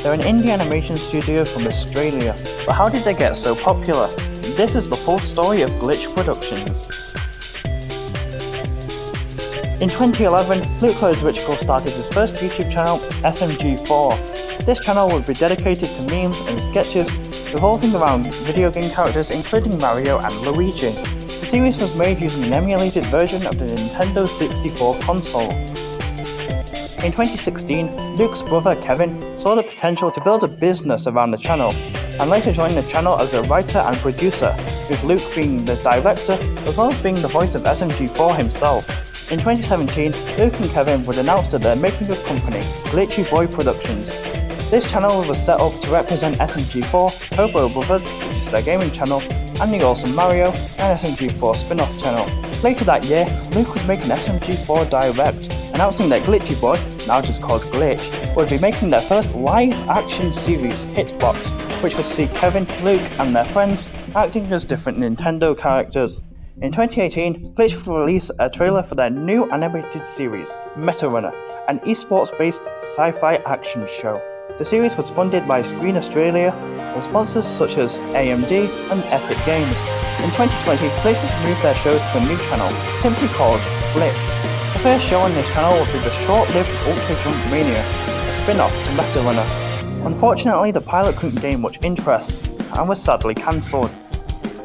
They're an indie animation studio from Australia, but how did they get so popular? This is the full story of Glitch Productions. In 2011, Luke Loadsritual started his first YouTube channel, SMG4. This channel would be dedicated to memes and sketches revolving around video game characters including Mario and Luigi. The series was made using an emulated version of the Nintendo 64 console. In 2016, Luke's brother Kevin saw the potential to build a business around the channel, and later joined the channel as a writer and producer, with Luke being the director as well as being the voice of SMG4 himself. In 2017, Luke and Kevin would announce that they're making a company, Glitchy Boy Productions. This channel was set up to represent SMG4, Hobo Brothers, which is their gaming channel, and the Awesome Mario and SMG4 spin-off channel. Later that year, Luke would make an SMG4 Direct, announcing that Glitchy Boy, now just called Glitch, would be making their first live-action series, Hitbox, which would see Kevin, Luke, and their friends acting as different Nintendo characters. In 2018, Glitch would release a trailer for their new animated series, Meta Runner, an esports-based sci-fi action show. The series was funded by Screen Australia, with sponsors such as AMD and Epic Games. In 2020, Glitch would move their shows to a new channel, simply called Glitch. The first show on this channel would be the short-lived Ultra Jump Mania, a spin-off to Meta Runner. Unfortunately, the pilot couldn't gain much interest, and was sadly cancelled.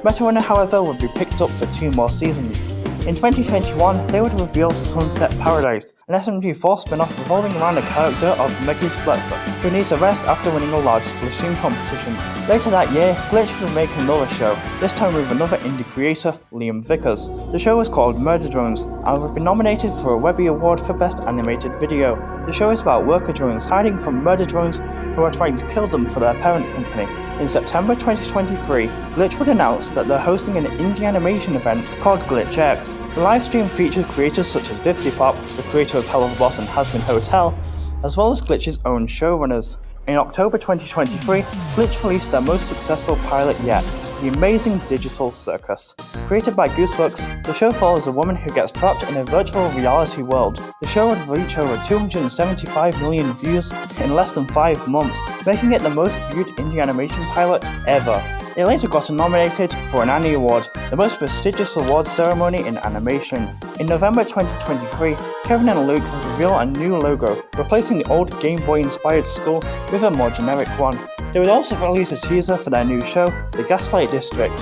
Meta Runner, however, would be picked up for 2 more seasons. In 2021, they would reveal Sunset Paradise, an SMG4 spin-off revolving around the character of Meggy Spletzer, who needs a rest after winning a large Splatoon competition. Later that year, Glitch would make another show, this time with another indie creator, Liam Vickers. The show was called Murder Drones, and would be nominated for a Webby Award for Best Animated Video. The show is about worker drones hiding from murder drones who are trying to kill them for their parent company. In September 2023, Glitch would announce that they're hosting an indie animation event called Glitch X. The livestream features creators such as VivziePop, the creator of Hell of a Boss and Hazbin Hotel, as well as Glitch's own showrunners. In October 2023, Glitch released their most successful pilot yet, The Amazing Digital Circus. Created by Gooseworks, the show follows a woman who gets trapped in a virtual reality world. The show would reach over 275 million views in less than 5 months, making it the most viewed indie animation pilot ever. It later got nominated for an Annie Award, the most prestigious awards ceremony in animation. In November 2023, Kevin and Luke would reveal a new logo, replacing the old Game Boy-inspired skull with a more generic one. They would also release a teaser for their new show, The Gaslight District.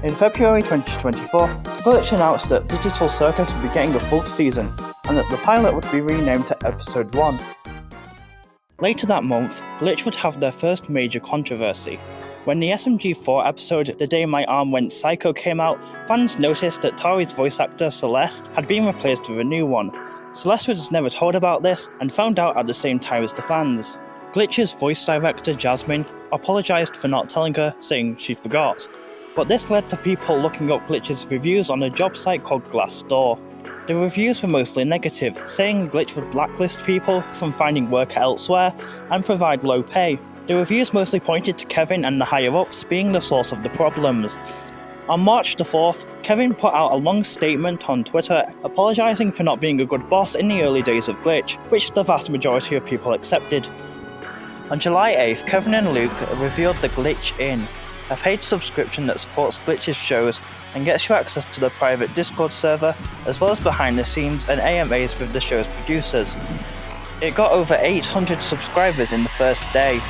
In February 2024, Glitch announced that Digital Circus would be getting a full season, and that the pilot would be renamed to Episode 1. Later that month, Glitch would have their first major controversy. When the SMG4 episode The Day My Arm Went Psycho came out, fans noticed that Tari's voice actor Celeste had been replaced with a new one. Celeste was never told about this and found out at the same time as the fans. Glitch's voice director Jasmine apologised for not telling her, saying she forgot. But this led to people looking up Glitch's reviews on a job site called Glassdoor. The reviews were mostly negative, saying Glitch would blacklist people from finding work elsewhere and provide low pay. The reviews mostly pointed to Kevin and the higher-ups being the source of the problems. On March the 4th, Kevin put out a long statement on Twitter apologising for not being a good boss in the early days of Glitch, which the vast majority of people accepted. On July 8th, Kevin and Luke revealed the Glitch Inn, a paid subscription that supports Glitch's shows and gets you access to the private Discord server, as well as behind the scenes and AMAs with the show's producers. It got over 800 subscribers in the first day.